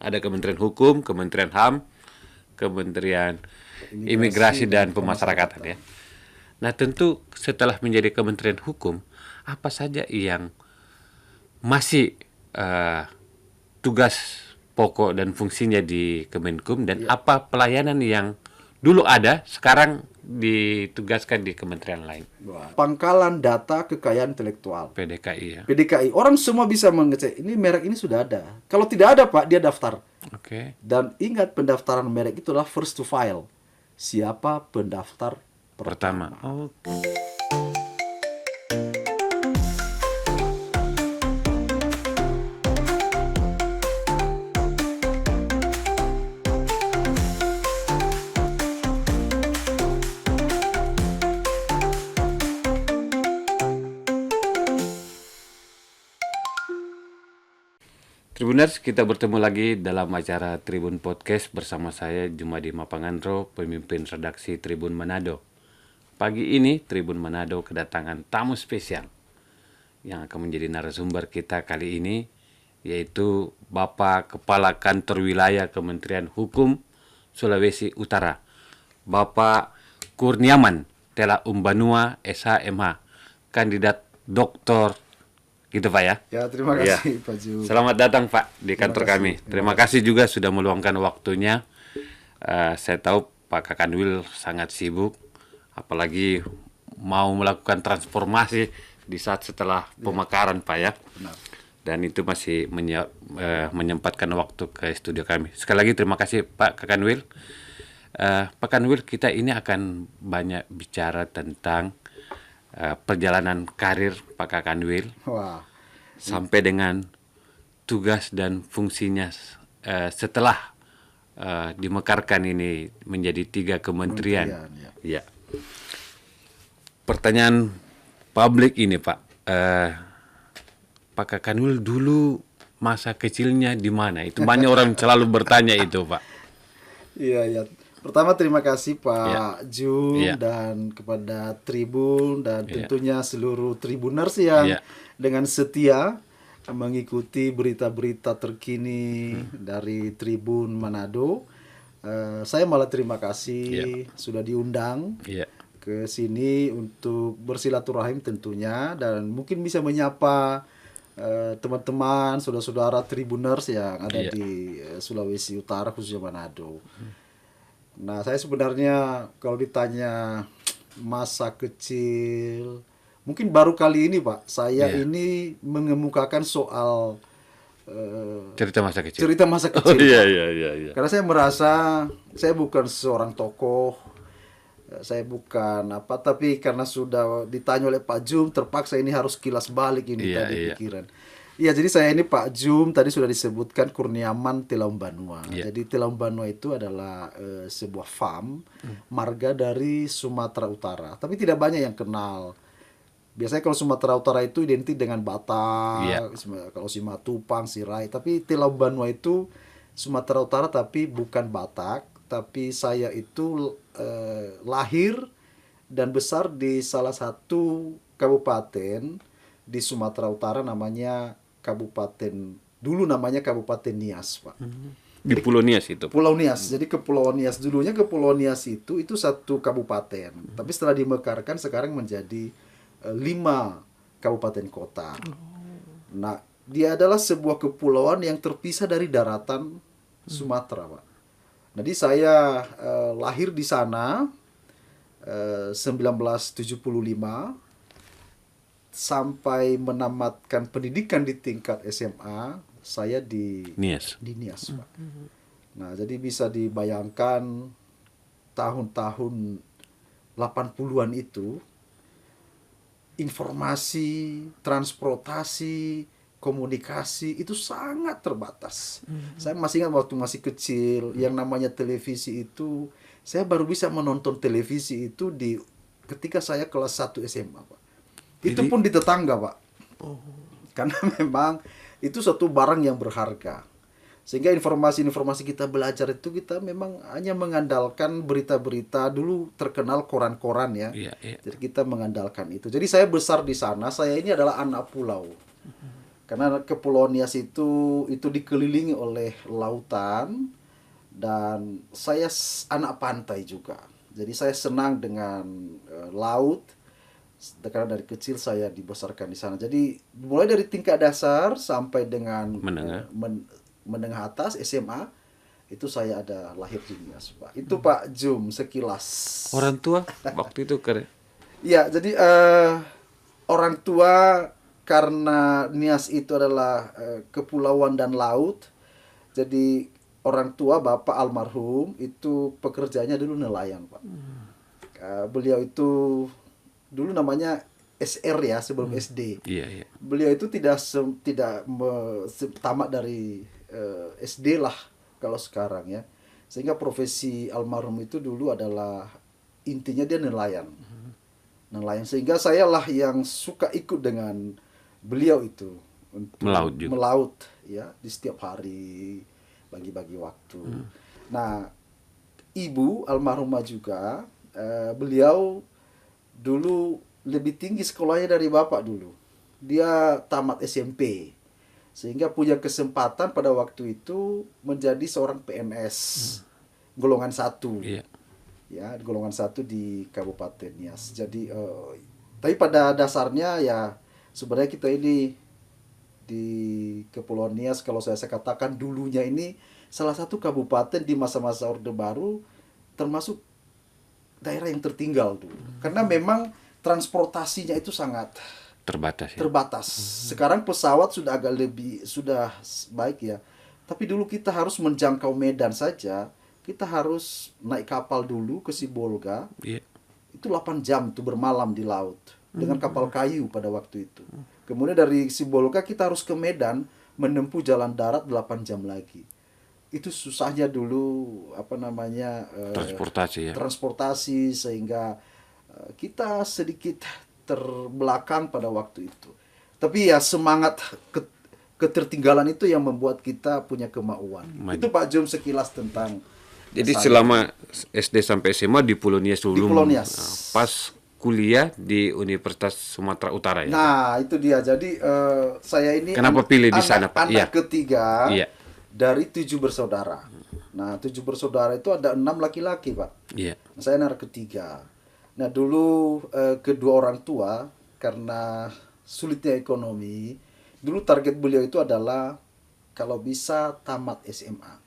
Ada Kementerian Hukum, Kementerian HAM, Kementerian Imigrasi dan Pemasyarakatan ya. Nah tentu setelah menjadi Kementerian Hukum, apa saja yang masih tugas pokok dan fungsinya di Kemenkum dan apa pelayanan yang dulu ada sekarang ditugaskan di kementerian lain? Pangkalan data kekayaan intelektual. PDKI ya. PDKI. Orang semua bisa mengecek, ini merek ini sudah ada. Kalau tidak ada Pak, dia daftar. Oke. Dan ingat pendaftaran merek itu adalah first to file. Siapa pendaftar Pertama. Oh. Tribuners, kita bertemu lagi dalam acara Tribun Podcast bersama saya Jumadi Mapangandro, pemimpin redaksi Tribun Manado. Pagi ini Tribun Manado kedatangan tamu spesial yang akan menjadi narasumber kita kali ini, yaitu Bapak Kepala Kantor Wilayah Kementerian Hukum Sulawesi Utara, Bapak Kurniaman Tela Umbanua SHMH, kandidat doktor. Gitu Pak ya? Ya, terima kasih Pak Ju. Selamat datang Pak di kantor kami. Terima kasih juga sudah meluangkan waktunya. Saya tahu Pak Kakanwil sangat sibuk, apalagi mau melakukan transformasi di saat setelah pemekaran Pak ya. Benar. Dan itu masih menyempatkan waktu ke studio kami. Sekali lagi terima kasih Pak Kakanwil. Pak Kakanwil, kita ini akan banyak bicara tentang perjalanan karir Pak Kakanwil. Wah. Sampai dengan tugas dan fungsinya setelah dimekarkan ini menjadi 3 kementerian. Ya. Pertanyaan publik ini Pak, Pak Kakanwil dulu masa kecilnya di mana? Itu banyak orang selalu bertanya itu Pak. Iya, ya. Pertama terima kasih Pak Jun dan kepada Tribun dan tentunya seluruh Tribuners yang dengan setia mengikuti berita-berita terkini dari Tribun Manado. Saya malah terima kasih sudah diundang ke sini untuk bersilaturahim tentunya, dan mungkin bisa menyapa teman-teman, saudara-saudara Tribuners yang ada di Sulawesi Utara khususnya Manado. Nah, saya sebenarnya kalau ditanya masa kecil, mungkin baru kali ini Pak, saya ini mengemukakan soal cerita masa kecil. Cerita masa kecil. Oh, iya. Karena saya merasa saya bukan seorang tokoh, saya bukan apa, tapi karena sudah ditanya oleh Pak Jum, terpaksa ini harus kilas balik ini pikiran. Iya, jadi saya ini Pak Jum tadi sudah disebutkan Kurniaman Tela Umbanua. Jadi Tela Umbanua itu adalah sebuah farm marga dari Sumatera Utara. Tapi tidak banyak yang kenal. Biasanya kalau Sumatera Utara itu identik dengan Batak, kalau Simatupang, Sirai. Tapi Tela Umbanua itu Sumatera Utara tapi bukan Batak. Tapi saya itu lahir dan besar di salah satu kabupaten di Sumatera Utara, namanya dulu namanya Kabupaten Nias, Pak. Di Pulau Nias itu. Pulau Nias. Jadi Kepulauan Nias dulunya, Kepulauan Nias itu satu kabupaten. Tapi setelah dimekarkan sekarang menjadi 5 kabupaten kota. Nah, dia adalah sebuah kepulauan yang terpisah dari daratan Sumatera, Pak. Jadi saya lahir di sana 1975. Sampai menamatkan pendidikan di tingkat SMA, saya di Nias, Pak. Nah, jadi bisa dibayangkan tahun-tahun 80-an itu informasi, transportasi, komunikasi itu sangat terbatas. Saya masih ingat waktu masih kecil, yang namanya televisi itu, saya baru bisa menonton televisi itu ketika saya kelas 1 SMA, Pak. Itu pun di tetangga, Pak. Karena memang itu satu barang yang berharga. Sehingga informasi-informasi kita belajar itu kita memang hanya mengandalkan berita-berita, dulu terkenal koran-koran ya. Jadi kita mengandalkan itu. Jadi saya besar di sana, saya ini adalah anak pulau. Karena Kepulauan Nias itu dikelilingi oleh lautan, dan saya anak pantai juga. Jadi saya senang dengan laut, karena dari kecil saya dibesarkan di sana. Jadi mulai dari tingkat dasar sampai dengan menengah atas SMA, itu saya ada lahir di Nias, Pak. Itu Pak Jum sekilas. Orang tua waktu itu keren. Ya, jadi orang tua, karena Nias itu adalah kepulauan dan laut, jadi orang tua bapak almarhum itu pekerjaannya dulu nelayan, Pak. Beliau itu dulu namanya SR ya, sebelum SD. Iya. Beliau itu tidak tamat dari SD lah kalau sekarang ya. Sehingga profesi almarhum itu dulu adalah intinya dia nelayan. Nelayan, sehingga saya lah yang suka ikut dengan beliau itu untuk melaut ya, di setiap hari bagi-bagi waktu. Nah, ibu almarhumah juga, beliau dulu lebih tinggi sekolahnya dari bapak dulu. Dia tamat SMP, sehingga punya kesempatan pada waktu itu menjadi seorang PNS golongan 1. Iya. Ya, golongan 1 di Kabupaten Nias. Jadi tapi pada dasarnya ya sebenarnya kita ini di Kepulauan Nias, kalau saya katakan dulunya ini salah satu kabupaten di masa-masa Orde Baru, termasuk daerah yang tertinggal dulu. Karena memang transportasinya itu sangat terbatas. Terbatas. Sekarang pesawat sudah agak sudah baik ya. Tapi dulu kita harus menjangkau Medan saja, kita harus naik kapal dulu ke Sibolga. Iya. Itu 8 jam itu bermalam di laut dengan kapal kayu pada waktu itu. Kemudian dari Sibolga kita harus ke Medan, menempuh jalan darat 8 jam lagi. Itu susahnya dulu transportasi ya. Transportasi, sehingga kita sedikit terbelakang pada waktu itu. Tapi ya semangat ketertinggalan itu yang membuat kita punya kemauan. Itu Pak Jom sekilas tentang. Jadi selama SD sampai SMA di Pulau Nias dulu. Di Pulau Nias. Pas kuliah di Universitas Sumatera Utara ya. Nah, itu dia. Jadi saya ini kenapa pilih di sana, Pak? Anak ketiga dari 7 bersaudara. Nah, 7 bersaudara itu ada 6 laki-laki, Pak. Iya. Saya anak ketiga. Nah, dulu kedua orang tua karena sulitnya ekonomi, dulu target beliau itu adalah kalau bisa tamat SMA.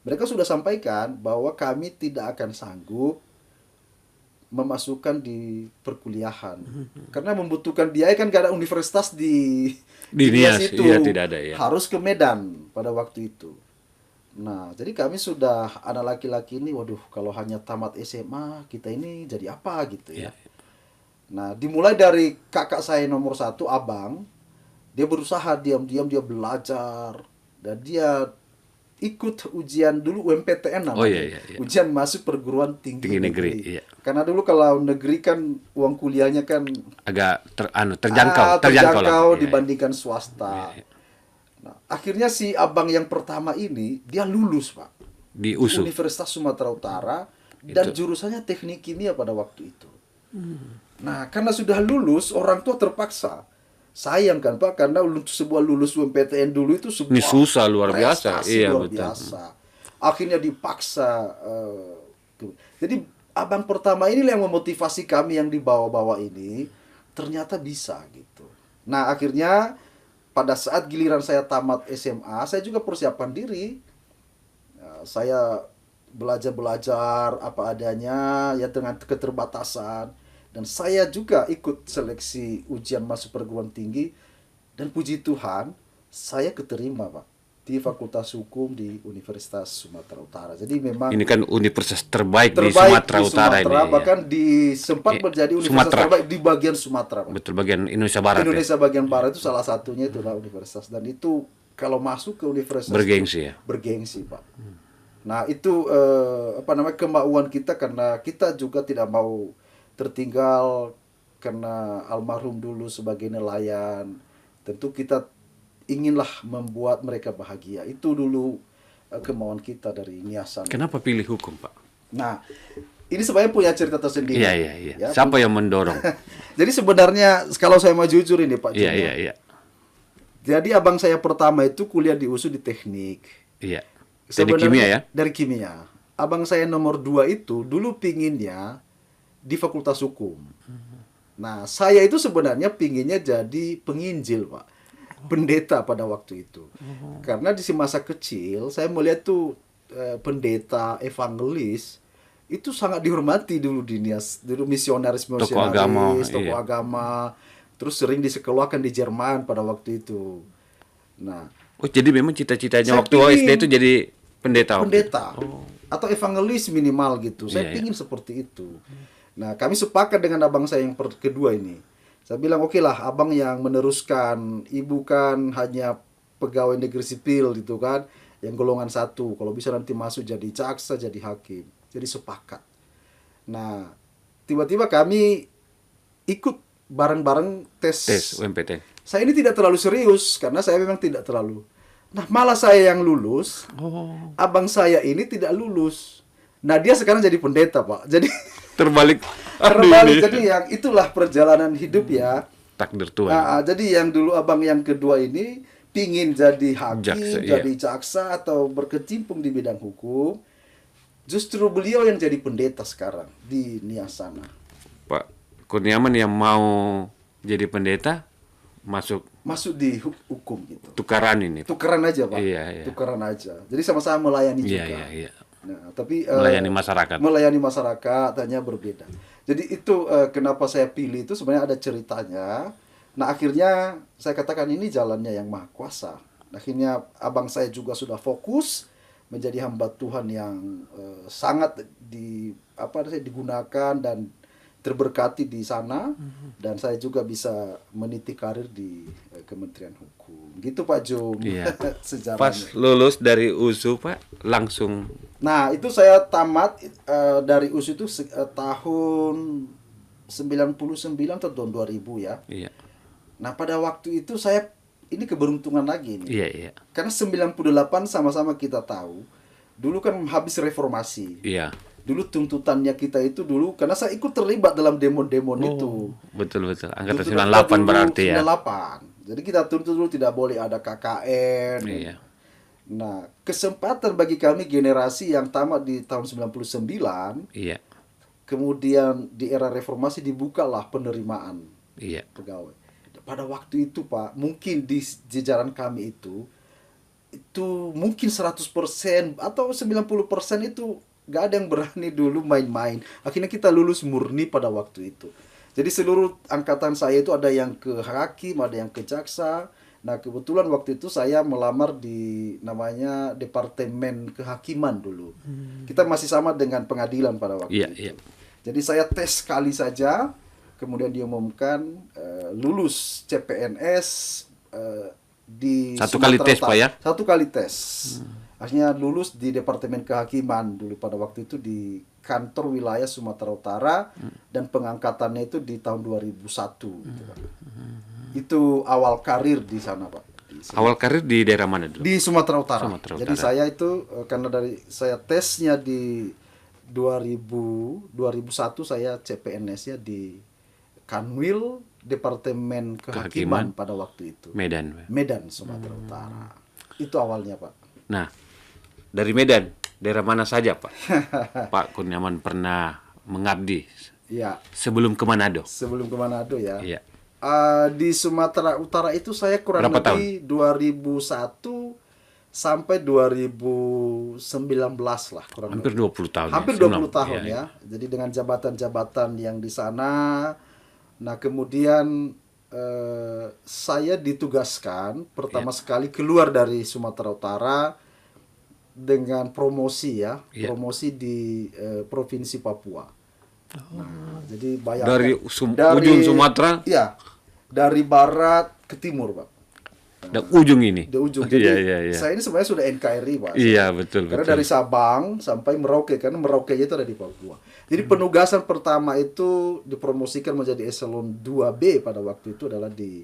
Mereka sudah sampaikan bahwa kami tidak akan sanggup memasukkan di perkuliahan karena membutuhkan biaya, kan gak ada universitas di Nias itu. Iya, tidak ada ya. Harus ke Medan pada waktu itu. Nah, jadi kami sudah, anak laki-laki ini, waduh, kalau hanya tamat SMA, kita ini jadi apa gitu ya. Nah, dimulai dari kakak saya nomor 1, abang. Dia berusaha diam-diam, dia belajar. Dan dia ikut ujian dulu UMPTN namanya. Oh, iya. Ujian masuk perguruan tinggi negeri. Iya. Karena dulu kalau negeri kan uang kuliahnya kan agak terjangkau lah. Dibandingkan swasta. Iya. Nah, akhirnya si abang yang pertama ini dia lulus, Pak, di USU, Universitas Sumatera Utara, dan jurusannya teknik kimia pada waktu itu. Nah, karena sudah lulus, orang tua terpaksa. Sayang kan, Pak, karena untuk sebuah lulus UMPTN dulu itu sebuah ini susah luar biasa. Iya, luar biasa. Akhirnya dipaksa. Jadi abang pertama ini yang memotivasi kami yang di bawah-bawah ini, ternyata bisa gitu. Nah, akhirnya pada saat giliran saya tamat SMA, saya juga persiapan diri. Saya belajar apa adanya ya dengan keterbatasan. Dan saya juga ikut seleksi ujian masuk perguruan tinggi. Dan puji Tuhan, saya keterima, Pak, di Fakultas Hukum di Universitas Sumatera Utara. Jadi memang ini kan universitas terbaik di Sumatera Utara ini. Bahkan sempat menjadi universitas terbaik di bagian Sumatera, Pak. Betul, bagian Indonesia Barat. Indonesia bagian Barat itu salah satunya, itulah universitas, dan itu kalau masuk ke universitas bergengsi ya. Bergengsi, Pak. Nah, itu kemauan kita, karena kita juga tidak mau tertinggal karena almarhum dulu sebagai nelayan. Tentu kita inginlah membuat mereka bahagia. Itu dulu kemauan kita dari Niasan. Kenapa pilih hukum, Pak? Nah, ini sebenarnya punya cerita tersendiri. Iya. Ya, siapa yang mendorong? Jadi sebenarnya kalau saya mau jujur ini, Pak. Iya. Jadi abang saya pertama itu kuliah di USU di teknik. Iya. Jadi Sebenarnya kimia ya? dari kimia. Abang saya nomor 2 itu dulu pinginnya di Fakultas Hukum. Nah, saya itu sebenarnya pinginnya jadi penginjil, Pak. Pendeta pada waktu itu. Karena di masa kecil, saya melihat tuh pendeta, evangelis, itu sangat dihormati dulu di Nias. Dulu Tokoh agama, tokoh iya. agama. Terus sering disekolahkan di Jerman pada waktu itu. Nah, Oh, jadi memang cita-citanya saya waktu SD itu jadi pendeta waktu itu? pendeta atau evangelis minimal gitu. Saya Iya, iya. pingin seperti itu. Nah, kami sepakat dengan abang saya yang kedua ini. Saya bilang, oke lah, abang yang meneruskan, ibu kan hanya pegawai negeri sipil gitu kan, yang golongan 1. Kalau bisa nanti masuk jadi jaksa, jadi hakim. Jadi sepakat. Nah, tiba-tiba kami ikut bareng-bareng Tes tes. UMPTN. Saya ini tidak terlalu serius karena saya memang tidak terlalu. Nah, malah saya yang lulus, Oh, abang saya ini tidak lulus. Nah, dia sekarang jadi pendeta, Pak. Jadi terbalik. Aduh, terbalik. ini Jadi yang itulah perjalanan hidup ya. takdir Tuhan. Jadi yang dulu abang yang kedua ini pingin jadi Jaksa, hakim, iya. jadi jaksa atau berkecimpung di bidang hukum. Justru beliau yang jadi pendeta sekarang di Nias sana. Pak Kurniawan yang mau jadi pendeta masuk Masuk di hukum gitu. tukaran ini. Tukeran aja, Pak. Iya, iya. Tukeran aja. Jadi sama-sama melayani Iya, juga. iya, iya. Nah, tapi Melayani masyarakat. melayani masyarakat hanya berbeda. Jadi itu kenapa saya pilih itu sebenarnya ada ceritanya. Nah, akhirnya saya katakan ini jalannya yang maha kuasa. Akhirnya abang saya juga sudah fokus menjadi hamba Tuhan yang sangat digunakan dan terberkati di sana, dan saya juga bisa meniti karir di Kementerian Hukum. Gitu Pak Jum. Iya. Sejarahnya. Pas lulus dari USU, Pak, langsung Nah, itu saya tamat dari USU itu tahun 99 atau tahun 2000 ya. iya. Nah, pada waktu itu saya ini keberuntungan lagi nih. Iya, iya. Karena 98 sama-sama kita tahu, dulu kan habis reformasi. Iya. Dulu tuntutannya kita itu dulu karena saya ikut terlibat dalam demo-demo itu. Betul, betul. Angkatan Tuntutan 98 kita dulu berarti ya. 98. Jadi kita tuntut dulu tidak boleh ada KKN. Iya. Nah, kesempatan bagi kami generasi yang tamat di tahun 99, Iya. kemudian di era reformasi dibukalah penerimaan Iya. pegawai. Pada waktu itu Pak, mungkin di jajaran kami itu mungkin 100% atau 90% itu gak ada yang berani dulu main-main. Akhirnya kita lulus murni pada waktu itu. Jadi seluruh angkatan saya itu ada yang ke hakim, ada yang ke jaksa. Nah, kebetulan waktu itu saya melamar di namanya Departemen Kehakiman dulu. Kita masih sama dengan pengadilan pada waktu Iya, itu. iya. Jadi saya tes sekali saja, kemudian diumumkan lulus CPNS di Satu kali Sumatera tes, Utara. Pak, ya? Satu kali tes. Akhirnya lulus di Departemen Kehakiman dulu pada waktu itu di kantor wilayah Sumatera Utara, dan pengangkatannya itu di tahun 2001 gitu, Pak. Itu awal karir di sana, Pak. Awal karir di daerah mana dulu? Di Sumatera Utara. Sumatera Jadi Utara. saya itu karena dari saya tesnya di 2001 saya CPNS-nya di Kanwil Departemen Kehakiman pada waktu itu. Medan, Pak. Medan, Sumatera Utara. Itu awalnya, Pak. Nah, dari Medan, daerah mana saja, Pak? Pak Kurniawan pernah mengabdi Ya, sebelum ke Manado. sebelum ke Manado ya. Iya. Di Sumatera Utara itu saya kurang Berapa lebih 2001 sampai 2019 lah kurang Hampir lebih. 20 tahun. Hampir ya, 20 tahun Iya, ya. Jadi dengan jabatan-jabatan yang di sana. Nah, kemudian saya ditugaskan pertama sekali keluar dari Sumatera Utara dengan promosi ya, Iya. promosi di Provinsi Papua. Nah, jadi bayangkan Dari ujung Sumatera iya, dari barat ke timur, Pak. dan ujung ini. Di ujung. Jadi Iya. saya ini sebenarnya sudah NKRI, Pak. Iya, betul, Karena betul. dari Sabang sampai Merauke, karena Merauke itu ada di Papua. Jadi penugasan pertama itu dipromosikan menjadi eselon 2B pada waktu itu adalah di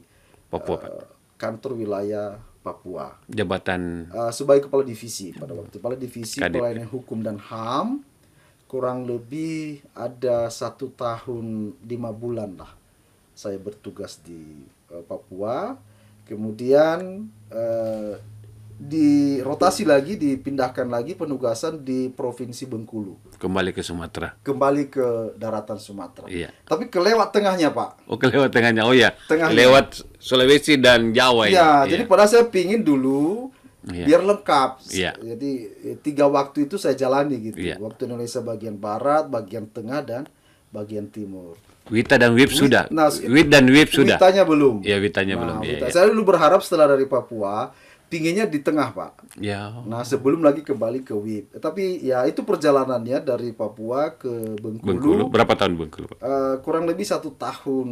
Papua, Pak. kantor wilayah Papua. Jabatan Sebagai kepala divisi pada waktu itu. Kepala divisi Kadip. pelayanan hukum dan HAM, kurang lebih ada 1 tahun 5 bulan lah saya bertugas di Papua. Kemudian dirotasi lagi, dipindahkan lagi penugasan di Provinsi Bengkulu. Kembali ke Sumatera. Kembali ke daratan Sumatera. Iya. Tapi kelewat tengahnya, Pak. Oh, lewat tengahnya. Oh ya, Tengahnya. lewat Sulawesi dan Jawa Iya, ya. jadi padahal saya pingin dulu Iya. biar lengkap. Iya. Jadi 3 waktu itu saya jalani gitu. Iya. Waktu Indonesia bagian barat, bagian tengah, dan bagian timur. Wita dan WIP sudah. Nah, WIT dan WIP sudah. Witanya belum. Iya, Witanya belum. Iya, Wita. iya. Saya dulu berharap setelah dari Papua, pinginnya di tengah, Pak. Ya. Nah, sebelum lagi kembali ke WIP. Tapi ya itu perjalanannya dari Papua ke Bengkulu. Bengkulu. Berapa tahun Bengkulu, Pak? Kurang lebih 1 tahun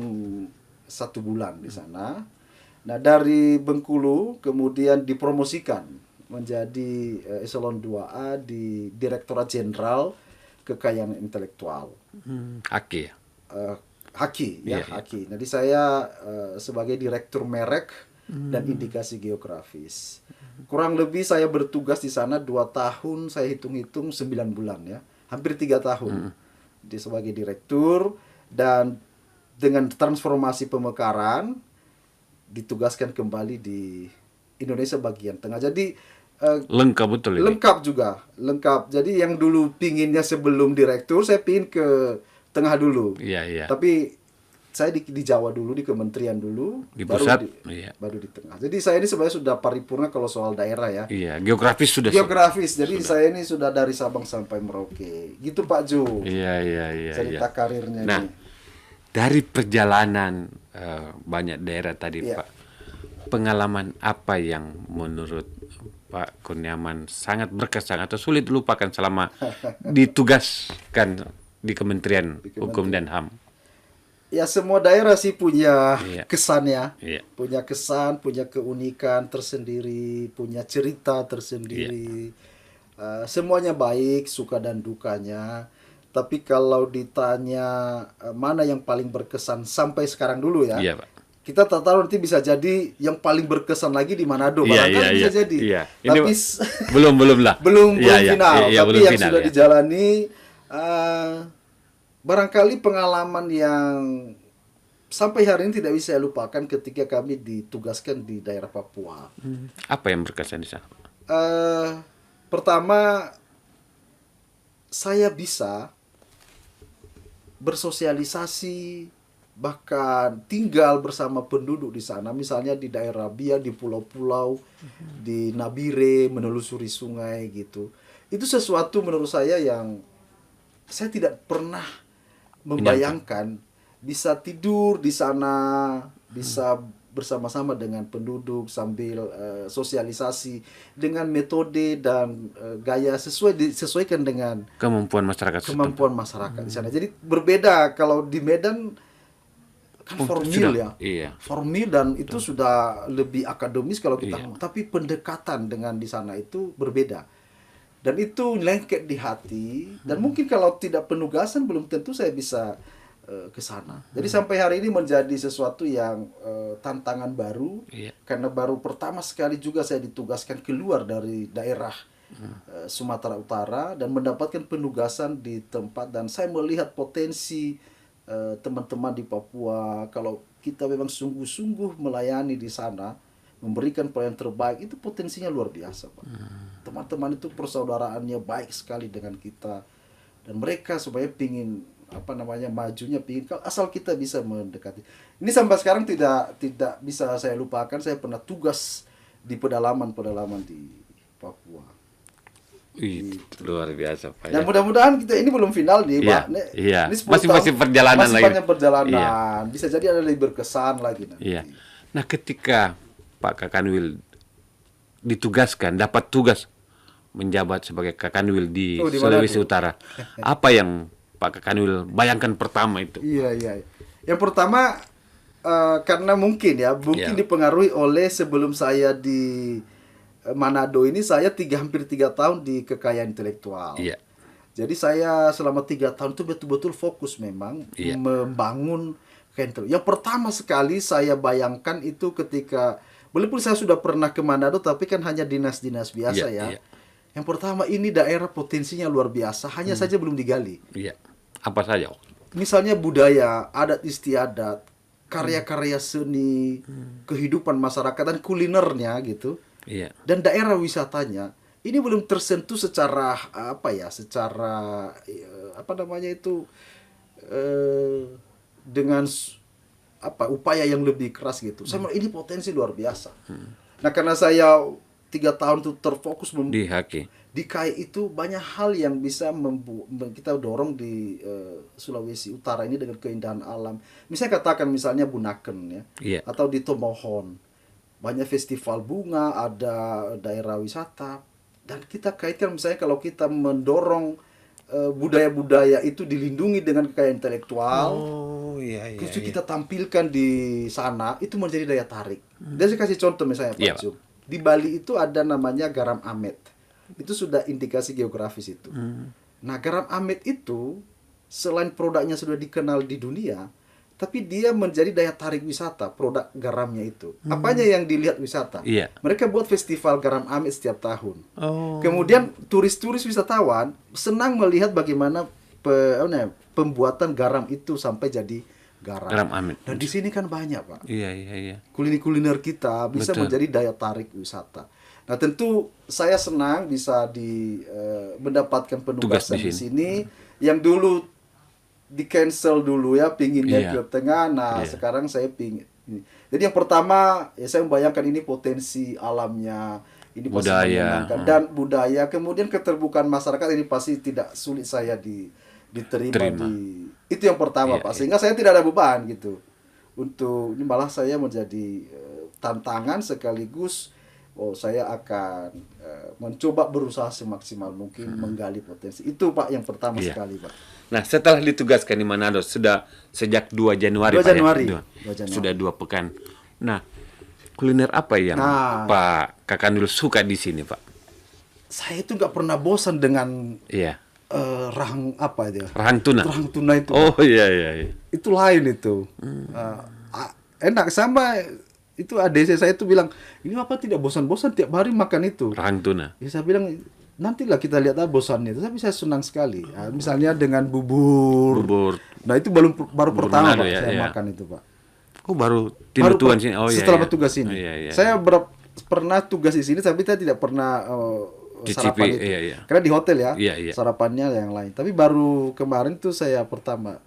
1 bulan di sana. Nah, dari Bengkulu kemudian dipromosikan menjadi eselon 2A di Direktorat Jenderal Kekayaan Intelektual. Haki ya. Haki ya, Iya, iya. Haki. Jadi saya sebagai direktur merek dan indikasi geografis. Kurang lebih saya bertugas di sana 2 tahun, saya hitung-hitung 9 bulan ya. Hampir 3 tahun. Sebagai direktur, dan dengan transformasi pemekaran ditugaskan kembali di Indonesia bagian tengah. Jadi Lengkap betul ini. lengkap juga, lengkap. Jadi yang dulu pinginnya sebelum direktur, saya pingin ke tengah dulu. Iya, iya. Tapi saya di Jawa dulu, di kementerian dulu, Di pusat, iya. baru di tengah. Jadi saya ini sebenarnya sudah paripurna kalau soal daerah ya. Iya, geografis sudah. Geografis. Jadi saya ini sudah dari Sabang sampai Merauke. Gitu Pak Ju. Iya, iya, iya. Cerita iya. karirnya Nah, nih. dari perjalanan banyak daerah tadi, Iya. Pak, pengalaman apa yang menurut Pak Kurniawan sangat berkesan atau sulit dilupakan selama ditugaskan di Kementerian Hukum dan HAM? Ya semua daerah sih punya Iya. kesannya. Iya. Punya kesan, punya keunikan tersendiri, punya cerita tersendiri. Semuanya baik, suka dan dukanya. Tapi kalau ditanya mana yang paling berkesan sampai sekarang dulu ya, Iya, Pak. kita tak tahu, nanti bisa jadi yang paling berkesan lagi di Manado. Iya, Barangkali iya, bisa iya. jadi. Iya. Ini Tapi belum lah. belum Iya, iya. final. Iya, Tapi belum yang final, sudah ya. dijalani, barangkali pengalaman yang sampai hari ini tidak bisa saya lupakan ketika kami ditugaskan di daerah Papua. Apa yang berkesan di sana? Pertama, saya bisa bersosialisasi, bahkan tinggal bersama penduduk di sana. Misalnya di daerah Bia, di pulau-pulau, di Nabire, menelusuri sungai gitu. Itu sesuatu menurut saya yang saya tidak pernah membayangkan bisa tidur di sana, bisa bersama-sama dengan penduduk sambil sosialisasi dengan metode dan gaya sesuaikan dengan Kemampuan masyarakat kemampuan masyarakat di sana. Jadi berbeda kalau di Medan kan formil ya. Iya. Formil, dan itu sudah lebih akademis kalau kita ngomong. Tapi pendekatan dengan di sana itu berbeda. Dan itu lengket di hati, dan mungkin kalau tidak penugasan belum tentu saya bisa ke sana. Jadi sampai hari ini menjadi sesuatu yang tantangan baru. Iya. Karena baru pertama sekali juga saya ditugaskan keluar dari daerah Sumatera Utara dan mendapatkan penugasan di tempat, dan saya melihat potensi teman-teman di Papua. Kalau kita memang sungguh-sungguh melayani di sana, memberikan pelayanan terbaik, itu potensinya luar biasa, Pak. Teman-teman itu persaudaraannya baik sekali dengan kita, dan mereka supaya pingin majunya, pingin asal kita bisa mendekati. Ini sampai sekarang tidak bisa saya lupakan. Saya pernah tugas di pedalaman di Papua. Luar biasa, Pak. Dan mudah-mudahan kita ini belum final nih, Iya, Pak. iya. Ini 10 Masih tahun, perjalanan masih lagi. banyak perjalanan. Iya. Bisa jadi ada lebih berkesan lagi nanti. Iya. Nah, ketika Pak Kakanwil ditugaskan, dapat tugas menjabat sebagai Kakanwil di di Sulawesi Manado. Utara, apa yang Pak Kakanwil bayangkan pertama itu? Iya. Yang pertama karena mungkin Iya. dipengaruhi oleh sebelum saya di Manado ini, saya hampir 3 tahun di kekayaan intelektual. Iya. Jadi saya selama 3 tahun itu betul-betul fokus memang Iya. membangun kekayaan intelektual. Yang pertama sekali saya bayangkan itu ketika, walaupun saya sudah pernah ke Manado, tapi kan hanya dinas-dinas biasa Iya. Yang pertama, ini daerah potensinya luar biasa, hanya saja belum digali. Iya. Apa saja? Misalnya budaya, adat istiadat, karya-karya seni, kehidupan masyarakat dan kulinernya gitu. Iya. Dan daerah wisatanya ini belum tersentuh secara apa namanya itu dengan upaya yang lebih keras gitu. Saya ini potensi luar biasa. Nah, karena saya 3 tahun itu terfokus Di Haki. di KAI itu banyak hal yang bisa kita dorong di Sulawesi Utara ini dengan keindahan alam. Misalnya misalnya Bunaken ya, Iya. atau di Tomohon. Banyak festival bunga, ada daerah wisata, dan kita kaitkan misalnya kalau kita mendorong budaya-budaya itu dilindungi dengan kekayaan intelektual. Iya. Justru kita tampilkan di sana itu menjadi daya tarik. Dan saya kasih contoh misalnya Pak Iya. Jum. Di Bali itu ada namanya garam amet. Itu sudah indikasi geografis itu. Nah, garam amet itu selain produknya sudah dikenal di dunia, tapi dia menjadi daya tarik wisata, produk garamnya itu. Apanya yang dilihat wisata? Iya. Mereka buat festival garam amet setiap tahun. Oh. Kemudian turis-turis wisatawan senang melihat bagaimana pembuatan garam itu sampai jadi garam. Garam amet. Dan di sini kan banyak, Pak. Iya. Kuliner-kuliner kita bisa Betul. menjadi daya tarik wisata. Nah, tentu saya senang bisa mendapatkan penugasan Tugas di di sini yang dulu di cancel dulu ya, pinginnya Iya. ke tengah. Nah, Iya. sekarang saya pingin. Jadi yang pertama, ya saya membayangkan ini potensi alamnya, ini pasti Budaya. menyenangkan. Dan budaya, kemudian keterbukaan masyarakat ini pasti tidak sulit saya diterima Terima. itu yang pertama, Iya, Pak. iya. Sehingga saya tidak ada beban gitu. Ini malah saya menjadi tantangan sekaligus saya akan mencoba berusaha semaksimal mungkin menggali potensi. Itu Pak yang pertama Iya. sekali, Pak. Nah, setelah ditugaskan di Manado sudah sejak 2 Januari 2 Pak Januari. ya? 2 Januari. Sudah 2 pekan. Nah, kuliner apa yang Nah. Pak Kakandul suka di sini, Pak? Saya itu nggak pernah bosan dengan Iya. rahang apa itu? Rahang tuna. Rahang tuna itu. Oh, iya. Itu lain itu. Enak sama itu ADC saya tuh bilang, ini apa tidak bosan-bosan tiap hari makan itu. Rahang tuna. Ya saya bilang nantilah kita lihat bosannya. Tapi saya senang sekali. Misalnya dengan bubur. Bubur. Nah itu baru Bubur pertama Manado Pak, ya, saya iya. makan itu Pak. Oh, baru Baru, tinutuan Pak, sini. Oh, iya. setelah iya. bertugas ini. Oh, iya. Saya pernah tugas di sini tapi saya tidak pernah Cicipi, sarapan itu. iya. Karena di hotel ya. Iya. Sarapannya yang lain. Tapi baru kemarin tuh saya pertama.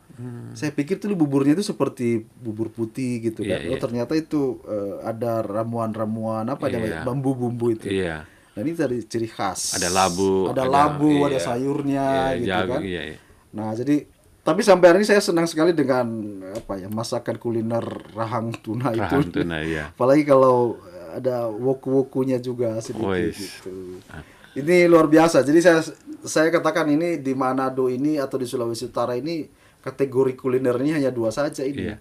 Saya pikir tuh buburnya itu seperti bubur putih gitu kan. Iya. Oh ternyata itu ada ramuan-ramuan apa namanya? Iya. Bambu-bumbu itu. Iya. Dan ini dari ciri khas. Ada labu, ada labu, ada iya. sayurnya Iya, gitu jagung, kan. iya. Nah, jadi tapi sampai hari ini saya senang sekali dengan masakan kuliner rahang tuna itu. Rahang tuna, iya. Apalagi kalau ada woku-wokunya juga sedikit Wis. gitu. Ini luar biasa. Jadi saya katakan ini di Manado ini atau di Sulawesi Utara ini kategori kulinernya hanya 2 saja ini. Iya.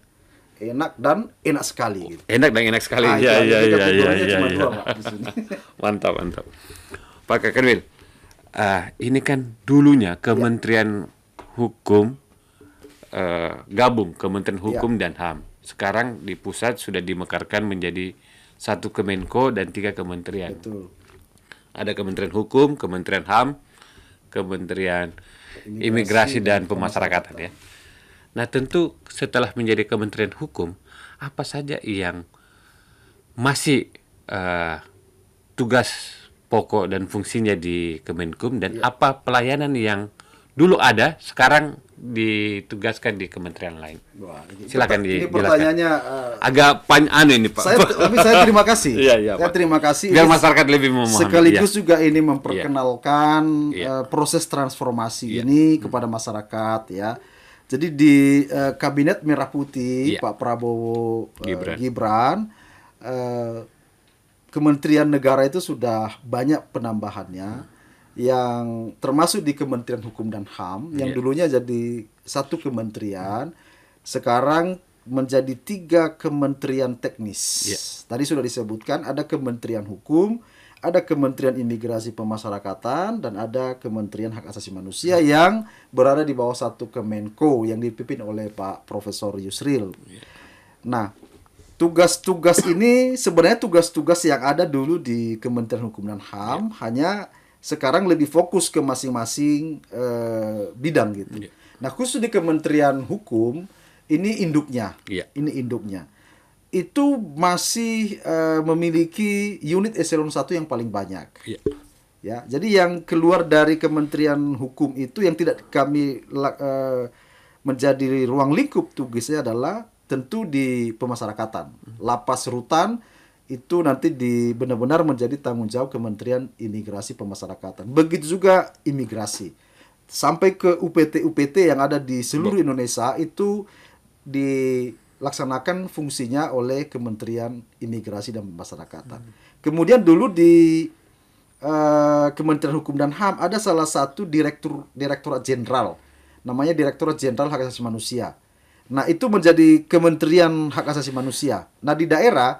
Enak dan enak sekali gitu. Enak dan enak sekali. Ah, Iya. jadi kategorinya cuma 2, Pak, di sini. Mantap. Pak Kakanwil, ini kan dulunya Kementerian Hukum gabung Kementerian Hukum dan HAM. Sekarang di pusat sudah dimekarkan menjadi 1 Kemenko dan 3 kementerian. Betul. Ada Kementerian Hukum, Kementerian HAM, Kementerian Imigrasi dan Pemasyarakatan ya. Nah, tentu setelah menjadi Kementerian Hukum, apa saja yang masih tugas pokok dan fungsinya di Kemenkum dan apa pelayanan yang dulu ada sekarang ditugaskan di kementerian lain? Wah, Silakan ini dijelaskan. pertanyaannya Agak ini Pak. saya terima kasih. Iya, Saya Pak. terima kasih. Biar Ini masyarakat lebih memahami. sekaligus Iya. juga ini memperkenalkan Iya. proses transformasi ini kepada masyarakat ya. Jadi di Kabinet Merah Putih Iya. Pak Prabowo Gibran. Gibran Kementerian Negara itu sudah banyak penambahannya yang termasuk di Kementerian Hukum dan HAM yang dulunya jadi 1 kementerian sekarang menjadi 3 kementerian teknis. Tadi sudah disebutkan ada Kementerian Hukum, ada Kementerian Imigrasi Pemasyarakatan dan ada Kementerian Hak Asasi Manusia yang berada di bawah 1 Kemenko yang dipimpin oleh Pak Profesor Yusril. Nah, tugas-tugas ini sebenarnya tugas-tugas yang ada dulu di Kementerian Hukum dan HAM, hanya sekarang lebih fokus ke masing-masing bidang gitu. Nah, khusus di Kementerian Hukum Ini induknya. Iya. Ini induknya. Itu masih memiliki unit eselon 1 yang paling banyak. Iya. Ya, jadi yang keluar dari Kementerian Hukum itu yang tidak kami menjadi ruang lingkup tugasnya adalah tentu di pemasyarakatan. Lapas rutan itu nanti benar-benar menjadi tanggung jawab Kementerian Imigrasi Pemasyarakatan. Begitu juga imigrasi. Sampai ke UPT-UPT yang ada di seluruh Indonesia itu dilaksanakan fungsinya oleh Kementerian Imigrasi dan Pemasyarakatan. Kemudian dulu di Kementerian Hukum dan HAM ada salah satu direktorat jenderal, namanya Direktorat Jenderal Hak Asasi Manusia. Nah, itu menjadi Kementerian Hak Asasi Manusia. Nah, di daerah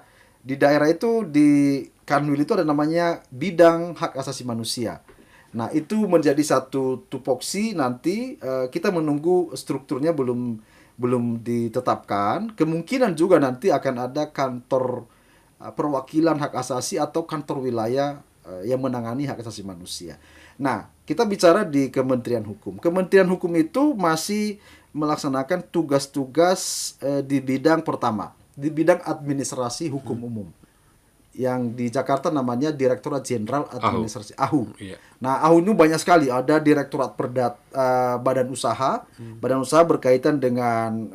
itu di Kanwil itu ada namanya Bidang Hak Asasi Manusia. Nah, itu menjadi satu tupoksi. Nanti kita menunggu strukturnya belum ditetapkan. Kemungkinan juga nanti akan ada kantor perwakilan hak asasi atau kantor wilayah yang menangani hak asasi manusia. Nah, kita bicara di Kementerian Hukum. Kementerian Hukum itu masih melaksanakan tugas-tugas di bidang pertama, di bidang administrasi hukum umum. Yang di Jakarta namanya Direktorat Jenderal Administrasi AHU. Iya. Nah, AHU itu banyak sekali. Ada Direktorat Badan Usaha. Badan Usaha berkaitan dengan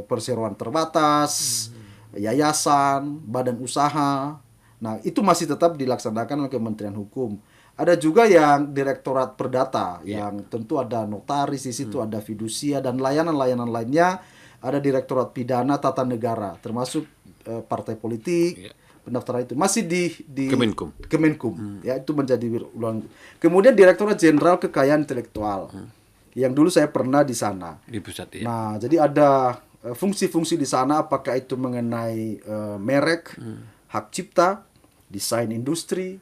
perseroan terbatas, yayasan, badan usaha. Nah, itu masih tetap dilaksanakan oleh Kementerian Hukum. Ada juga yang Direktorat Perdata, yang tentu ada notaris di situ, ada fidusia dan layanan-layanan lainnya. Ada Direktorat Pidana Tata Negara, termasuk partai politik, pendaftaran itu masih di Kemenkum. Ya, itu menjadi ulang. Kemudian Direktorat Jenderal Kekayaan Intelektual, yang dulu saya pernah di sana. Di pusat, ya. Nah, jadi ada fungsi-fungsi di sana, apakah itu mengenai merek, hak cipta, desain industri,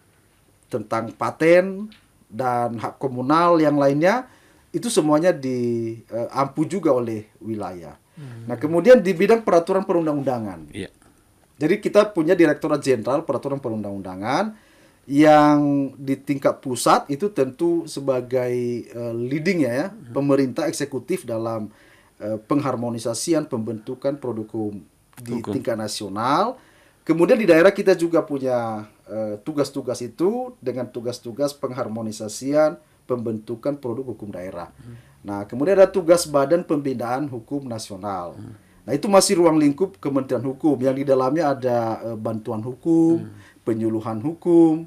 tentang paten dan hak komunal yang lainnya, itu semuanya diampu juga oleh wilayah. Nah, kemudian di bidang peraturan perundang-undangan. Iya. Jadi kita punya Direktorat Jenderal Peraturan Perundang-undangan yang di tingkat pusat itu tentu sebagai leading ya, pemerintah eksekutif dalam pengharmonisasian pembentukan produk hukum di tingkat nasional. Kemudian di daerah kita juga punya tugas-tugas itu dengan tugas-tugas pengharmonisasian pembentukan produk hukum daerah. Nah, kemudian ada tugas Badan Pembinaan Hukum Nasional. Nah, itu masih ruang lingkup Kementerian Hukum yang di dalamnya ada bantuan hukum, penyuluhan hukum,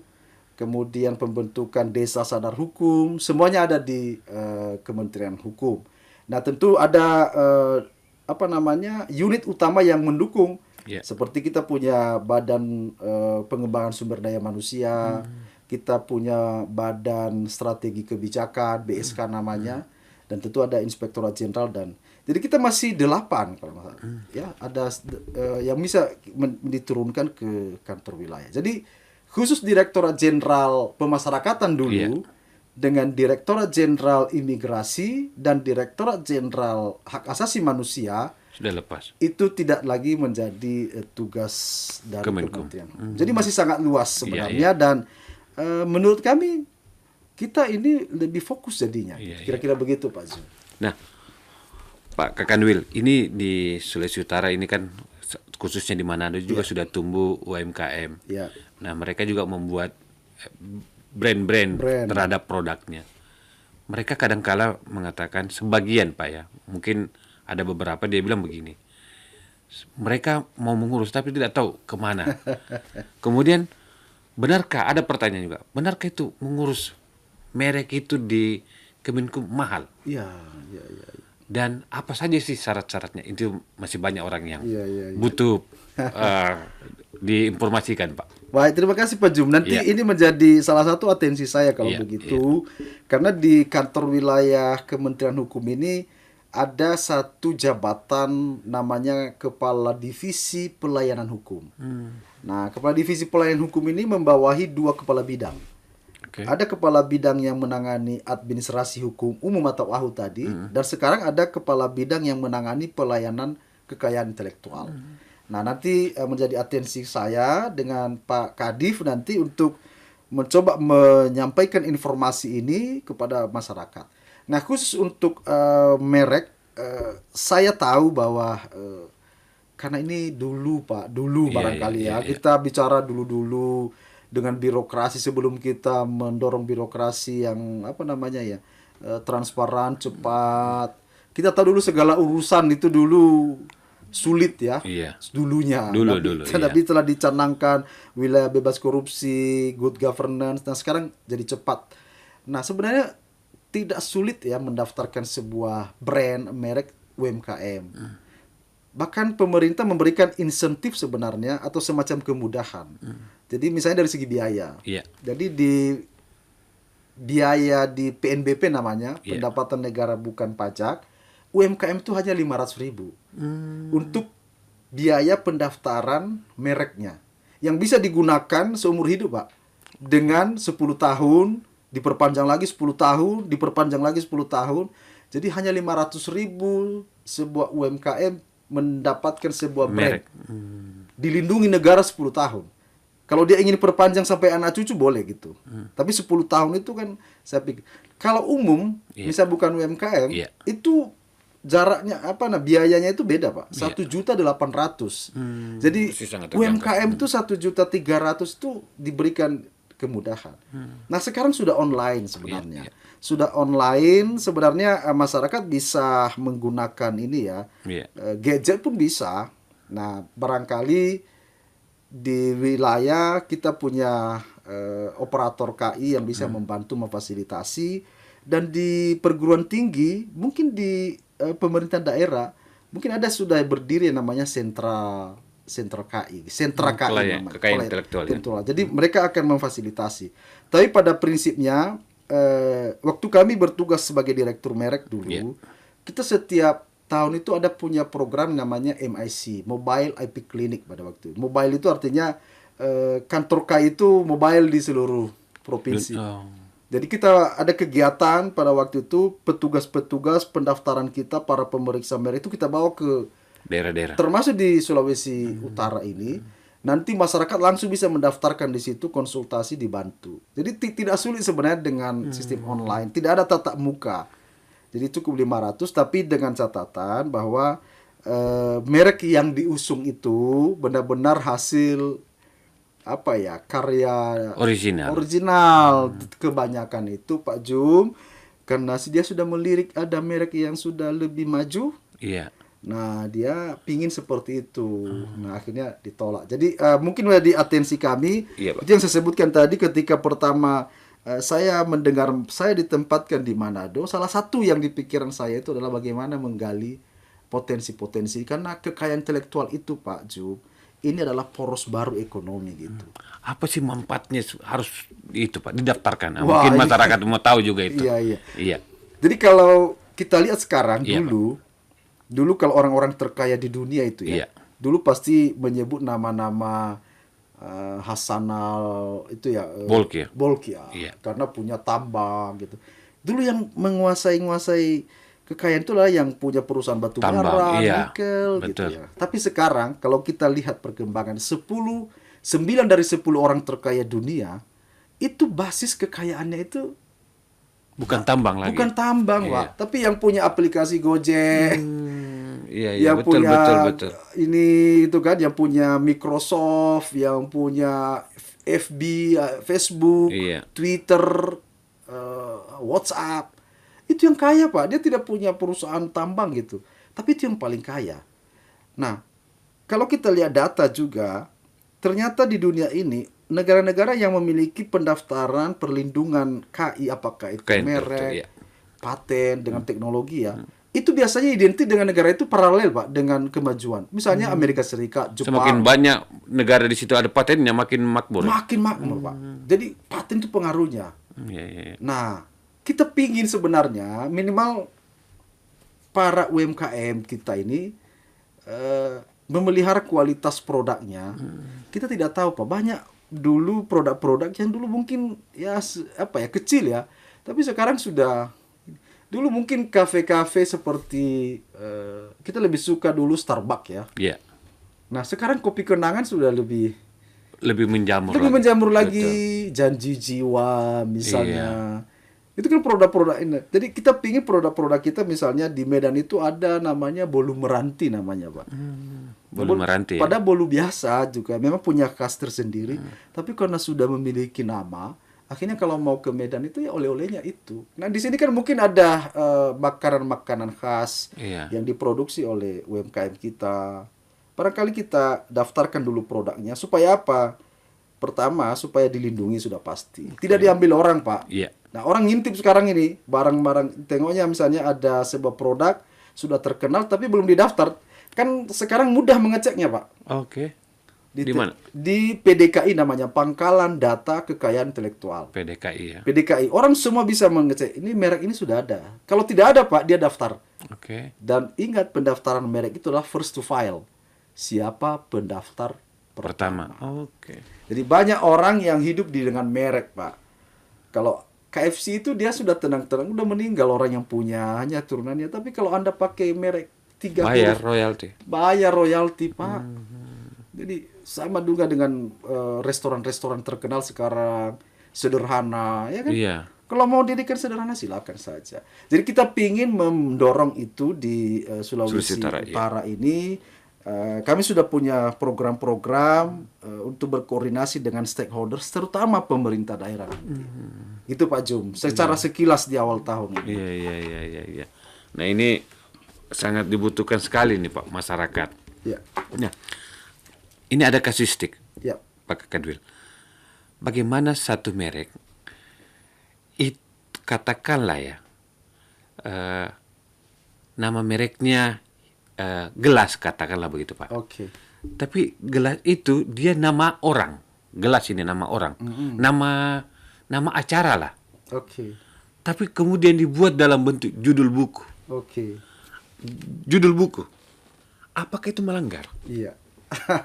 kemudian pembentukan desa sadar hukum, semuanya ada di Kementerian Hukum. Nah, tentu ada unit utama yang mendukung. Seperti kita punya Badan Pengembangan Sumber Daya Manusia, kita punya Badan Strategi Kebijakan, BSK namanya, dan tentu ada Inspektorat Jenderal dan jadi kita masih 8 kalau nggak salah. Ya, ada yang bisa diturunkan ke kantor wilayah. Jadi khusus Direktorat Jenderal Pemasyarakatan dulu dengan Direktorat Jenderal Imigrasi dan Direktorat Jenderal Hak Asasi Manusia sudah lepas. Itu tidak lagi menjadi tugas dari Kementerian. Jadi masih sangat luas sebenarnya dan menurut kami kita ini lebih fokus jadinya. Kira-kira begitu, Pak Zul. Nah, Pak Kakanwil, ini di Sulawesi Utara ini kan khususnya di Manado juga sudah tumbuh UMKM. Nah, mereka juga membuat brand terhadap produknya. Mereka kadang-kala mengatakan sebagian, Pak ya, mungkin ada beberapa dia bilang begini, mereka mau mengurus tapi tidak tahu kemana. Kemudian benarkah, ada pertanyaan juga, benarkah itu mengurus merek itu di Kemenkum mahal? Iya. Dan apa saja sih syarat-syaratnya? Itu masih banyak orang yang butuh diinformasikan, Pak. Baik, terima kasih Pak Jum. Nanti ini menjadi salah satu atensi saya kalau begitu. Karena di kantor wilayah Kementerian Hukum ini ada satu jabatan namanya Kepala Divisi Pelayanan Hukum. Nah, Kepala Divisi Pelayanan Hukum ini membawahi 2 kepala bidang. Ada kepala bidang yang menangani administrasi hukum umum atau AHU tadi, dan sekarang ada kepala bidang yang menangani pelayanan kekayaan intelektual. Nah, nanti menjadi atensi saya dengan Pak Kadif nanti untuk mencoba menyampaikan informasi ini kepada masyarakat. Nah, khusus untuk merek saya tahu bahwa karena ini dulu Pak, dulu barangkali ya. Kita bicara dulu-dulu dengan birokrasi sebelum kita mendorong birokrasi yang apa namanya ya, transparan, cepat. Kita tahu dulu segala urusan itu dulu sulit ya, dulunya. Tapi telah dicanangkan wilayah bebas korupsi, good governance. Nah sekarang jadi cepat. Nah sebenarnya tidak sulit ya mendaftarkan sebuah brand, merek UMKM. Bahkan pemerintah memberikan insentif sebenarnya atau semacam kemudahan. Jadi misalnya dari segi biaya. Jadi di biaya di PNBP namanya, pendapatan negara bukan pajak, UMKM itu hanya 500.000 untuk biaya pendaftaran mereknya. Yang bisa digunakan seumur hidup Pak. Dengan 10 tahun, diperpanjang lagi 10 tahun, diperpanjang lagi 10 tahun. Jadi hanya 500.000 sebuah UMKM mendapatkan sebuah brand. Dilindungi negara 10 tahun. Kalau dia ingin perpanjang sampai anak cucu boleh gitu. Tapi 10 tahun itu kan saya pikir. Kalau umum, misal bukan UMKM, itu jaraknya biayanya itu beda Pak. 1.800.000. Jadi UMKM itu 1.300.000 itu diberikan kemudahan. Nah sekarang sudah online sebenarnya. Sudah online sebenarnya, masyarakat bisa menggunakan ini ya, gadget pun bisa. Nah barangkali di wilayah kita punya operator KI yang bisa membantu memfasilitasi, dan di perguruan tinggi mungkin di pemerintah daerah mungkin ada sudah berdiri yang namanya sentra KI, sentra KI namanya, kekayaan intelektual. Jadi mereka akan memfasilitasi. Tapi pada prinsipnya waktu kami bertugas sebagai direktur merek dulu, kita setiap tahun itu ada punya program namanya MIC, Mobile IP Clinic pada waktu. Mobile itu artinya kantor KI itu mobile di seluruh provinsi. Jadi kita ada kegiatan pada waktu itu, petugas-petugas pendaftaran kita, para pemeriksa merek itu kita bawa ke daerah-daerah. Termasuk di Sulawesi Utara ini, nanti masyarakat langsung bisa mendaftarkan di situ, konsultasi dibantu. Jadi tidak sulit sebenarnya dengan sistem online, tidak ada tatap muka. Jadi cukup 500, tapi dengan catatan bahwa merek yang diusung itu benar-benar hasil karya original. Kebanyakan itu Pak Jum, karena dia sudah melirik ada merek yang sudah lebih maju. Nah dia pingin seperti itu. Nah akhirnya ditolak. Jadi mungkin di atensi kami itu yang saya sebutkan tadi, ketika pertama saya mendengar saya ditempatkan di Manado, salah satu yang di pikiran saya itu adalah bagaimana menggali potensi-potensi, karena kekayaan intelektual itu Pak Jum, ini adalah poros baru ekonomi gitu. Apa sih manfaatnya harus itu Pak didaftarkan? Mungkin masyarakat mau tahu juga itu. Iya. Jadi kalau kita lihat sekarang, dulu kalau orang-orang terkaya di dunia itu dulu pasti menyebut nama-nama Hasanal itu ya, Bolkiah, karena punya tambang gitu. Dulu yang menguasai kekayaan itulah yang punya perusahaan batu bara, nikel gitu ya. Tapi sekarang kalau kita lihat perkembangan 9 dari 10 orang terkaya dunia itu basis kekayaannya itu bukan tambang lagi. Bukan tambang, Pak. Tapi yang punya aplikasi Gojek. Yang punya ini itu kan, yang punya Microsoft, yang punya FB, Facebook, Twitter, WhatsApp. Itu yang kaya Pak, dia tidak punya perusahaan tambang gitu, tapi itu yang paling kaya. Nah, kalau kita lihat data juga, ternyata di dunia ini negara-negara yang memiliki pendaftaran perlindungan KI, apakah itu merek, paten dengan teknologi ya, itu biasanya identik dengan negara itu paralel Pak dengan kemajuan. Misalnya Amerika Serikat, Jepang. Semakin banyak negara di situ ada patennya, makin makmur. Makin makmur Pak. Jadi paten itu pengaruhnya. Nah, kita pingin sebenarnya minimal para UMKM kita ini memelihara kualitas produknya. Kita tidak tahu Pak, banyak dulu produk-produk yang dulu mungkin kecil ya, tapi sekarang sudah. Dulu mungkin kafe-kafe seperti kita lebih suka dulu Starbucks ya. Nah sekarang kopi kenangan sudah lebih menjamur. Lebih menjamur lagi. Janji Jiwa misalnya. Itu kan produk-produk ini. Jadi kita pingin produk-produk kita misalnya di Medan itu ada namanya bolu meranti namanya, Pak. Bolu meranti. Pada bolu biasa juga memang punya khas tersendiri, tapi karena sudah memiliki nama, akhirnya kalau mau ke Medan itu ya oleh-olehnya itu. Nah, di sini kan mungkin ada makanan-makanan khas Iya. yang diproduksi oleh UMKM kita. Barangkali kita daftarkan dulu produknya supaya apa? Pertama, supaya dilindungi sudah pasti. Tidak diambil orang, Pak. Iya. Nah, orang ngintip sekarang ini, barang-barang, tengoknya misalnya ada sebuah produk, sudah terkenal tapi belum didaftar. Kan sekarang mudah mengeceknya, Pak. Oke. Di mana? Di PDKI namanya, Pangkalan Data Kekayaan Intelektual. PDKI ya. PDKI, orang semua bisa mengecek, ini merek ini sudah ada. Kalau tidak ada, Pak, dia daftar. Oke. Dan ingat, pendaftaran merek itu adalah first to file. Siapa pendaftar Pertama. Oke. Jadi banyak orang yang hidup dengan merek, Pak. Kalau KFC itu dia sudah tenang-tenang, udah meninggal orang yang punya, hanya turunannya. Tapi kalau Anda pakai merek 3 Bayar huruf, royalti. bayar royalti, Pak. Jadi sama juga dengan restoran-restoran terkenal sekarang, sederhana, ya kan? Iya. Kalau mau dirikan sederhana silakan saja. Jadi kita pingin mendorong itu di Sulawesi Utara ini. Kami sudah punya program-program untuk berkoordinasi dengan stakeholders, terutama pemerintah daerah. Itu Pak Jum, secara sekilas di awal tahun ini. Iya. Nah ini sangat dibutuhkan sekali nih Pak masyarakat. Ya. Nah, ini ada kasuistik, Ya. Pak Kadwil. Bagaimana satu merek, katakanlah ya, nama mereknya gelas, katakanlah begitu Pak. Oke. Tapi gelas itu dia nama orang. Gelas ini nama orang. Nama acara lah. Oke. Tapi kemudian dibuat dalam bentuk judul buku. Oke. Judul buku. Apakah itu melanggar? Iya.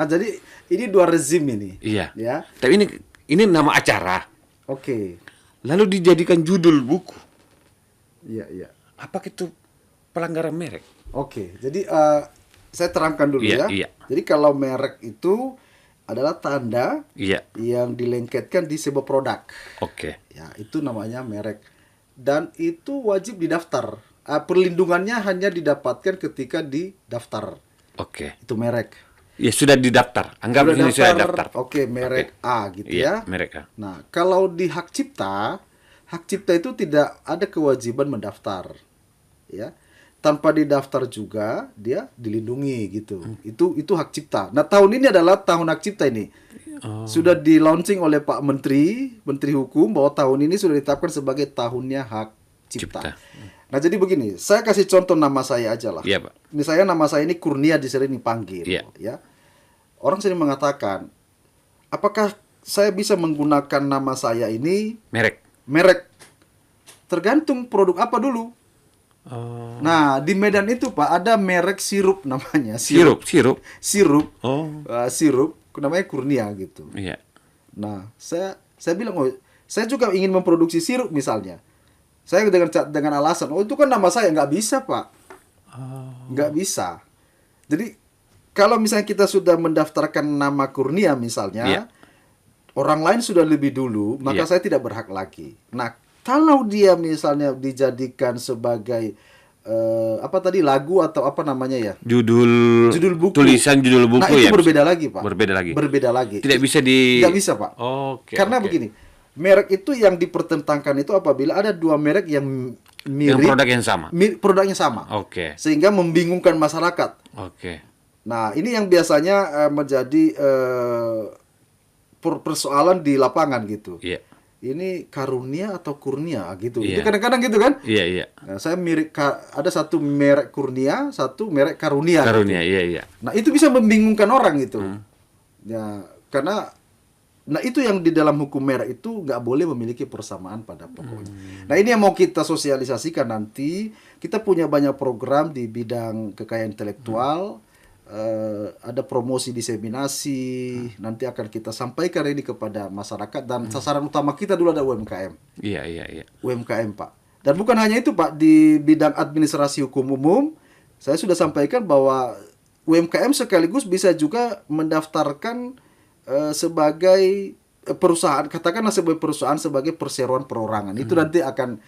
Jadi ini dua rezim ini. Iya. Ya. Tapi ini nama acara. Oke. Lalu dijadikan judul buku. Iya. Apakah itu pelanggaran merek? Oke. Jadi saya terangkan dulu Iya, ya. iya. Jadi kalau merek itu adalah tanda Iya. yang dilengketkan di sebuah produk. Oke. Ya, itu namanya merek. Dan itu wajib didaftar. Perlindungannya hanya didapatkan ketika didaftar. Oke. Itu merek. Ya sudah didaftar. Anggap ini sudah daftar. Oke, merek A gitu Iya, ya. merek A. Nah, kalau di hak cipta itu tidak ada kewajiban mendaftar. Ya. Tanpa didaftar juga dia dilindungi gitu. Itu hak cipta. Nah, tahun ini adalah tahun hak cipta ini. Sudah di launching oleh Pak Menteri Hukum bahwa tahun ini sudah ditetapkan sebagai tahunnya hak cipta. Nah, jadi begini, saya kasih contoh nama saya aja lah. Iya, Pak. Misalnya nama saya ini Kurnia disering dipanggil, Iya. ya. Orang sering mengatakan, apakah saya bisa menggunakan nama saya ini merek? Tergantung produk apa dulu. Nah, di Medan itu Pak ada merek sirup namanya. Sirup. Sirup. Oh. Sirup namanya Kurnia gitu. Iya. Nah, saya bilang, oh, saya juga ingin memproduksi sirup misalnya. Saya dengan alasan, oh itu kan nama saya, nggak bisa Pak. Nggak bisa. Jadi kalau misalnya kita sudah mendaftarkan nama Kurnia misalnya, Iya. orang lain sudah lebih dulu, maka Iya. saya tidak berhak lagi. Nah, kalau dia misalnya dijadikan sebagai lagu atau apa namanya ya? Judul buku. Tulisan judul buku nah, itu ya. berbeda lagi, Pak. Berbeda lagi. Tidak bisa Tidak bisa, Pak. Oke. Karena begini, merek itu yang dipertentangkan itu apabila ada dua merek yang mirip, yang produk yang sama. Produknya sama. Oke. Sehingga membingungkan masyarakat. Oke. Nah, ini yang biasanya menjadi persoalan di lapangan gitu. Iya. Ini Karunia atau Kurnia gitu. Iya. Itu kadang-kadang gitu kan? Iya. Nah, saya ada satu merek Kurnia, satu merek Karunia. Karunia, gitu. iya. Nah, itu bisa membingungkan orang gitu. Ya, karena itu yang di dalam hukum merek itu nggak boleh memiliki persamaan pada pokoknya. Nah, ini yang mau kita sosialisasikan nanti. Kita punya banyak program di bidang kekayaan intelektual. Ada promosi diseminasi, nanti akan kita sampaikan ini kepada masyarakat dan sasaran utama kita dulu ada UMKM. Iya. UMKM Pak. Dan bukan hanya itu Pak, di bidang administrasi hukum umum, saya sudah sampaikan bahwa UMKM sekaligus bisa juga mendaftarkan sebagai perusahaan, katakanlah sebagai perusahaan sebagai perseroan perorangan. Itu nanti akan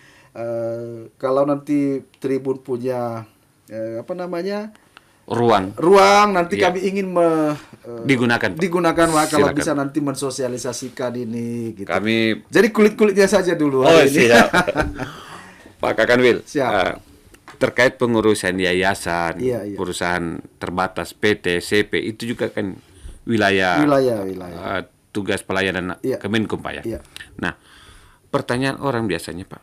kalau nanti Tribun punya apa namanya ruang nanti Iya. kami ingin digunakan, Pak. digunakan Pak, kalau Silakan. bisa nanti mensosialisasikan ini gitu. Kami Jadi kulit-kulitnya saja dulu oh hari ini. siap. Pak Kakanwil, Siap. terkait pengurusan yayasan, Iya, iya. perusahaan terbatas PT, CP itu juga kan wilayah Wilayah. tugas pelayanan Iya. Kemenkum, Pak ya. Iya. Nah, pertanyaan orang biasanya, Pak,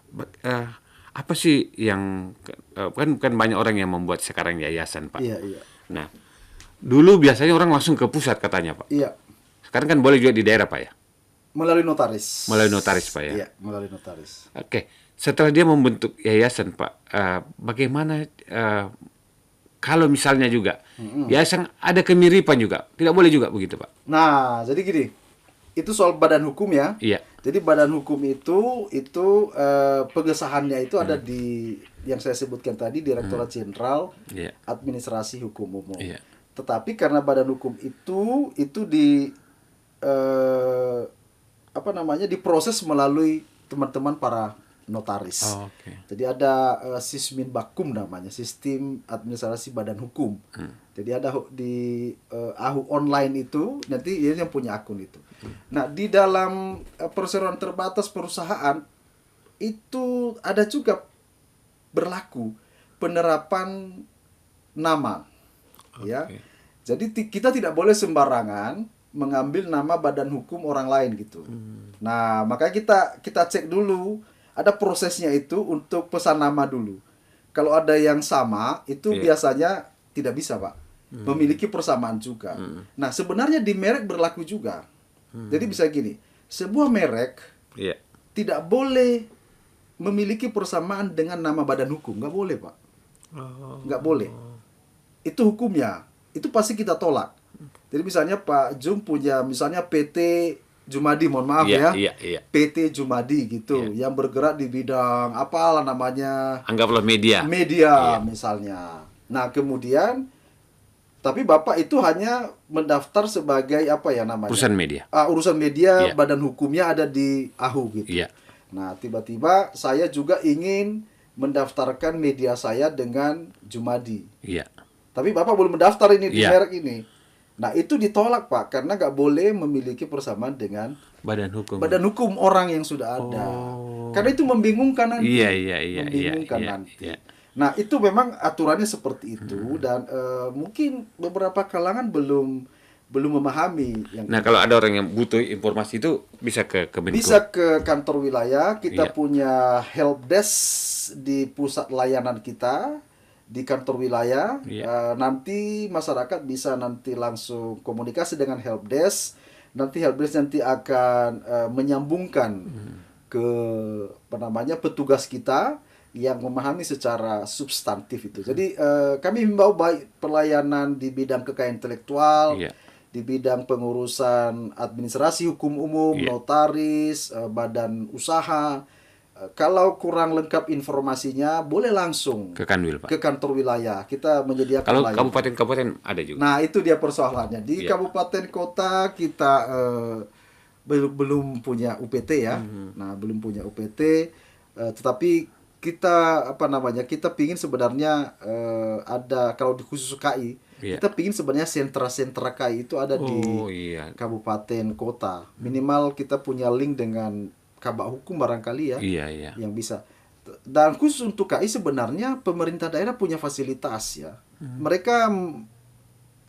apa sih yang kan banyak orang yang membuat sekarang yayasan, Pak. Iya, iya. Nah, dulu biasanya orang langsung ke pusat katanya, Pak. Iya. Sekarang kan boleh juga di daerah, Pak ya. Melalui notaris. Melalui notaris, Pak ya. Iya, melalui notaris. Oke, setelah dia membentuk yayasan, Pak, bagaimana kalau misalnya juga yayasan ada kemiripan juga, tidak boleh juga begitu, Pak? Nah, jadi gini, itu soal badan hukum ya. Iya. Jadi badan hukum itu pengesahannya itu ada di yang saya sebutkan tadi, Direktorat Jenderal Iya. Administrasi Hukum Umum. Iya. Tetapi karena badan hukum itu apa namanya, diproses melalui teman-teman para notaris. Oh, oke. Jadi ada Sismin Bakum namanya, Sistem Administrasi Badan Hukum. Jadi ada di AHU online itu, nanti dia yang punya akun itu. Nah, di dalam perseroan terbatas perusahaan itu ada juga berlaku penerapan nama. Ya. Jadi kita tidak boleh sembarangan mengambil nama badan hukum orang lain gitu. Nah, makanya kita cek dulu, ada prosesnya itu untuk pesan nama dulu. Kalau ada yang sama, itu biasanya tidak bisa, Pak. Memiliki persamaan juga. Nah, sebenarnya di merek berlaku juga. Jadi bisa gini, sebuah merek Iya. tidak boleh memiliki persamaan dengan nama badan hukum. Nggak boleh, Pak. Nggak boleh. Itu hukumnya. Itu pasti kita tolak. Jadi misalnya Pak Jum punya misalnya PT Jumadi, mohon maaf Iya, ya. iya. PT Jumadi gitu, yang bergerak di bidang apalah namanya, Anggaplah media. misalnya. Nah, kemudian tapi Bapak itu hanya mendaftar sebagai apa ya namanya? Perusahaan media. Urusan media, Iya. badan hukumnya ada di AHU gitu. Iya. Nah, tiba-tiba saya juga ingin mendaftarkan media saya dengan Jumadi. Iya. Tapi Bapak belum mendaftar ini di Iya. merek ini. Nah, itu ditolak, Pak, karena nggak boleh memiliki persamaan dengan Badan hukum. badan hukum orang yang sudah ada. Karena itu membingungkan nanti. Iya. Membingungkan Iya. nanti. Iya. Nah, itu memang aturannya seperti itu dan mungkin beberapa kalangan belum memahami yang Nah, kalau ada orang yang butuh informasi itu bisa ke Kemenkum. bisa ke kantor wilayah. Kita Iya. punya help desk di pusat layanan kita di kantor wilayah. Iya. Nanti masyarakat bisa nanti langsung komunikasi dengan help desk. Nanti help desk nanti akan menyambungkan ke apa namanya, petugas kita yang memahami secara substantif itu. Jadi kami himbau baik pelayanan di bidang kekayaan intelektual, Iya. di bidang pengurusan administrasi hukum umum, Iya. notaris, badan usaha. Kalau kurang lengkap informasinya, boleh langsung Ke Kanwil, Pak. ke kantor wilayah. Kita menyediakan Kalau layanan. kabupaten-kabupaten ada juga. Nah, itu dia persoalannya. Di Iya. kabupaten kota kita belum punya UPT ya. Nah, belum punya UPT, tetapi kita apa namanya? Kita pingin sebenarnya ada, kalau di khusus KI, Iya. kita pingin sebenarnya sentra-sentra KI itu ada di Oh, iya. kabupaten kota. Minimal kita punya link dengan Kabak Hukum barangkali ya. Iya. Yang bisa. Dan khusus untuk KI sebenarnya pemerintah daerah punya fasilitas ya. Mereka,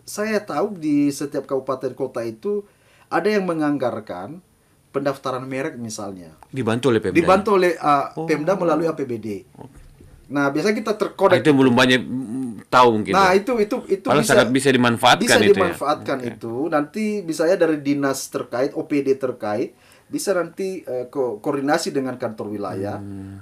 saya tahu di setiap kabupaten kota itu ada yang menganggarkan pendaftaran merek misalnya. Dibantu oleh Pemda. Dibantu oleh Pemda melalui APBD. Nah, biasanya kita Ah, terkonek. itu belum banyak tahu mungkin. Nah, ya. itu Padahal sangat bisa dimanfaatkan bisa itu ya. dimanfaatkan itu. Nanti misalnya dari dinas terkait, OPD terkait, bisa nanti koordinasi dengan kantor wilayah.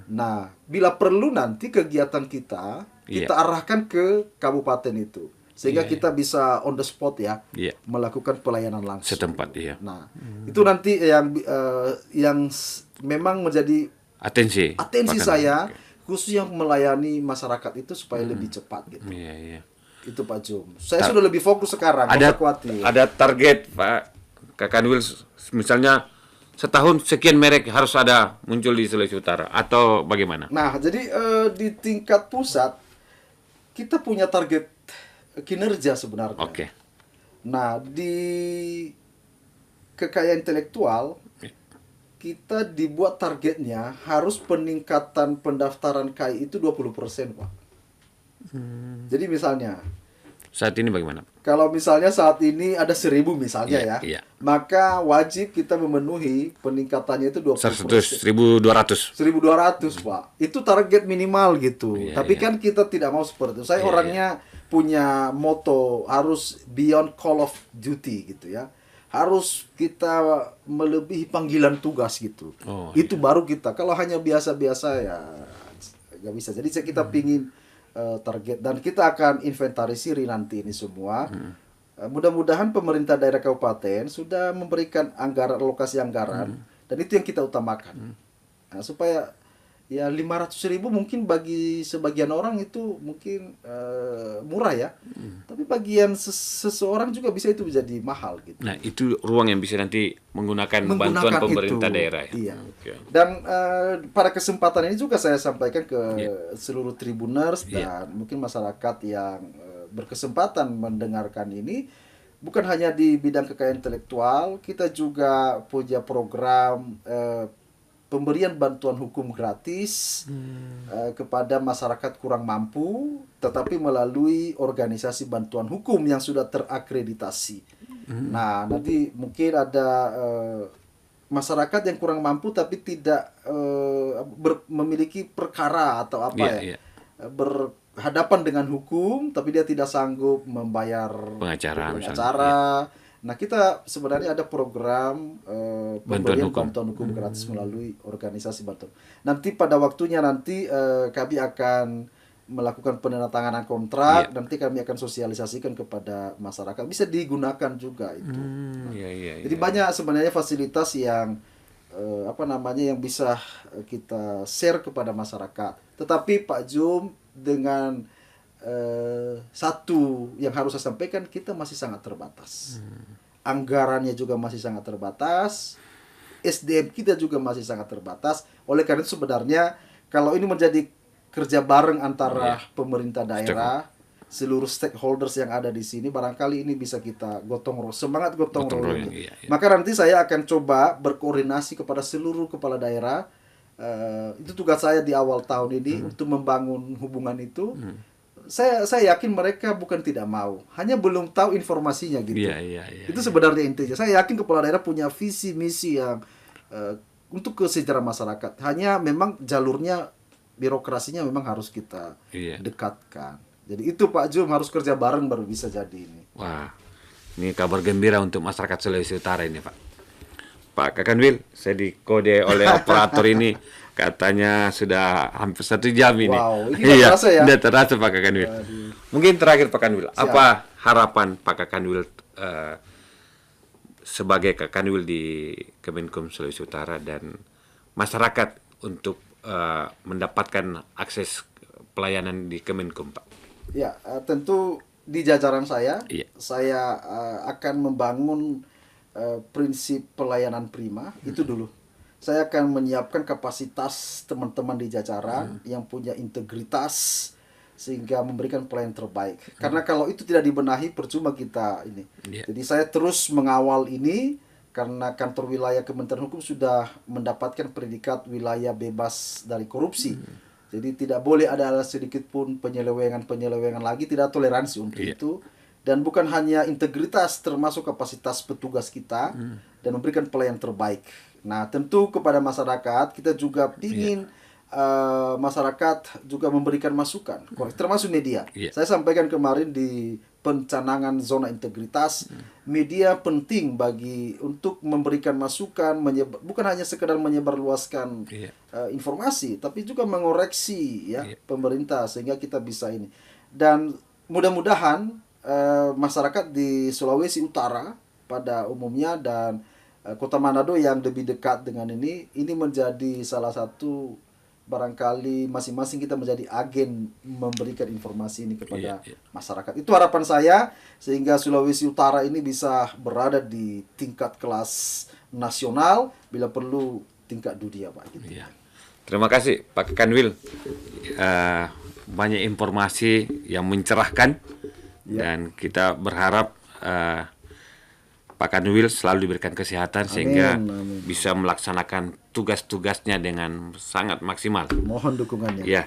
Nah, bila perlu nanti kegiatan kita arahkan ke kabupaten itu, sehingga kita bisa on the spot ya, Iya. melakukan pelayanan langsung Setempat, iya. Nah, itu nanti yang memang menjadi Atensi. atensi Bahkan. saya, khusus yang melayani masyarakat itu supaya lebih cepat gitu. Iya. Itu Pak Jum. Saya sudah lebih fokus sekarang. Ada Bapak khawatir. ada target, Pak Kakanwil, misalnya setahun sekian merek harus ada muncul di Sulawesi Utara atau bagaimana? Nah, jadi di tingkat pusat kita punya target kinerja sebenarnya. Oke. Nah, di kekayaan intelektual kita dibuat targetnya harus peningkatan pendaftaran KAI itu 20%, Pak. Jadi misalnya Saat ini bagaimana? kalau misalnya saat ini ada 1.000 misalnya Iya, ya, iya. maka wajib kita memenuhi peningkatannya itu 20%. 1.200. 1.200, Pak. Itu target minimal gitu. Iya, Tapi iya. kan kita tidak mau seperti itu. Saya Iya, orangnya punya moto harus beyond call of duty gitu ya. Harus kita melebihi panggilan tugas gitu. Oh, Itu baru kita. Kalau hanya biasa-biasa ya nggak bisa. Jadi kita pingin target dan kita akan inventarisir nanti ini semua. Mudah-mudahan pemerintah daerah kabupaten sudah memberikan alokasi anggaran dan itu yang kita utamakan. Nah, supaya ya 500.000 mungkin bagi sebagian orang itu mungkin murah ya. Tapi bagian seseorang juga bisa itu menjadi mahal gitu. Nah, itu ruang yang bisa nanti menggunakan bantuan pemerintah itu. daerah ya. Iya. Oke. Dan pada kesempatan ini juga saya sampaikan ke seluruh Tribuners Iya. dan mungkin masyarakat yang berkesempatan mendengarkan ini, bukan hanya di bidang kekayaan intelektual, kita juga punya program pemberian bantuan hukum gratis kepada masyarakat kurang mampu, tetapi melalui organisasi bantuan hukum yang sudah terakreditasi. Nah, nanti mungkin ada masyarakat yang kurang mampu tapi tidak memiliki perkara atau apa Iya, iya. berhadapan dengan hukum tapi dia tidak sanggup membayar Pengacara misalnya. pengacara. Nah, kita sebenarnya ada program pemberian hukum. bantuan hukum gratis melalui organisasi bantuan. Nanti pada waktunya nanti kami akan melakukan penandatanganan kontrak, nanti kami akan sosialisasikan kepada masyarakat. Bisa digunakan juga itu. Iya, iya, Jadi banyak sebenarnya fasilitas yang yang bisa kita share kepada masyarakat. Tetapi Pak Jum, dengan satu yang harus saya sampaikan, kita masih sangat terbatas. Anggarannya juga masih sangat terbatas. SDM kita juga masih sangat terbatas. Oleh karena itu sebenarnya kalau ini menjadi kerja bareng antara pemerintah daerah, seluruh stakeholders yang ada di sini, barangkali ini bisa kita semangat gotong royong. Iya, iya. Maka nanti saya akan coba berkoordinasi kepada seluruh kepala daerah. Itu tugas saya di awal tahun ini untuk membangun hubungan itu. Saya yakin mereka bukan tidak mau, hanya belum tahu informasinya gitu. Iya. Itu sebenarnya intinya. Saya yakin kepala daerah punya visi misi yang untuk kesejahteraan masyarakat. Hanya memang jalurnya, birokrasinya memang harus kita dekatkan. Jadi itu Pak Jum, harus kerja bareng baru bisa jadi ini. Wah, ini kabar gembira untuk masyarakat Sulawesi Utara ini, Pak. Pak Kakanwil, saya dikode oleh operator ini, katanya sudah hampir 1 jam ini. Wow, ini nggak terasa ya? Tidak terasa Pak Kakanwil. Mungkin terakhir Pak Kakanwil, apa harapan Pak Kakanwil sebagai Kakanwil di Kemenkum Sulawesi Utara dan masyarakat untuk mendapatkan akses pelayanan di Kemenkum, Pak? Ya, tentu di jajaran saya, Iya. saya akan membangun prinsip pelayanan prima, itu dulu. Saya akan menyiapkan kapasitas teman-teman di jajaran yang punya integritas sehingga memberikan pelayanan terbaik. Karena kalau itu tidak dibenahi, percuma kita ini. Jadi saya terus mengawal ini karena kantor wilayah Kementerian Hukum sudah mendapatkan predikat wilayah bebas dari korupsi. Jadi tidak boleh ada sedikit pun penyelewengan lagi, tidak toleransi untuk itu. Dan bukan hanya integritas, termasuk kapasitas petugas kita dan memberikan pelayanan terbaik. Nah, tentu kepada masyarakat kita juga ingin masyarakat juga memberikan masukan, termasuk media. Saya sampaikan kemarin di pencanangan zona integritas, media penting untuk memberikan masukan, bukan hanya sekedar menyebarluaskan informasi, tapi juga mengoreksi pemerintah sehingga kita bisa ini. Dan mudah-mudahan masyarakat di Sulawesi Utara pada umumnya dan Kota Manado yang lebih dekat dengan ini menjadi salah satu, barangkali masing-masing kita menjadi agen memberikan informasi ini kepada masyarakat. Itu harapan saya, sehingga Sulawesi Utara ini bisa berada di tingkat kelas nasional, bila perlu tingkat dunia Pak. Gitu. Iya. Terima kasih Pak Kanwil. Banyak informasi yang mencerahkan dan kita berharap Pak Kanwil selalu diberikan kesehatan sehingga bisa melaksanakan tugas-tugasnya dengan sangat maksimal. Mohon dukungannya. Ya.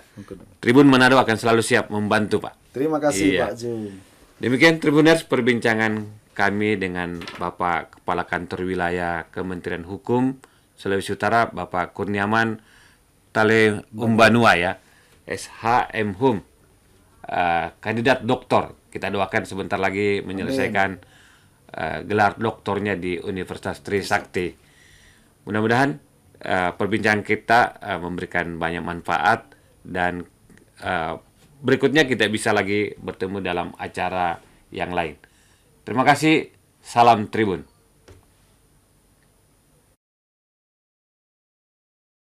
Tribun Manado akan selalu siap membantu Pak. Terima kasih Iya. Pak Jum. Demikian Tribuners perbincangan kami dengan Bapak Kepala Kantor Wilayah Kementerian Hukum Sulawesi Utara, Bapak Kurniaman Tale Umbanua ya, SHM Hum, kandidat doktor. Kita doakan sebentar lagi menyelesaikan gelar doktornya di Universitas Trisakti. Mudah-mudahan perbincangan kita memberikan banyak manfaat dan berikutnya kita bisa lagi bertemu dalam acara yang lain. Terima kasih, salam Tribun.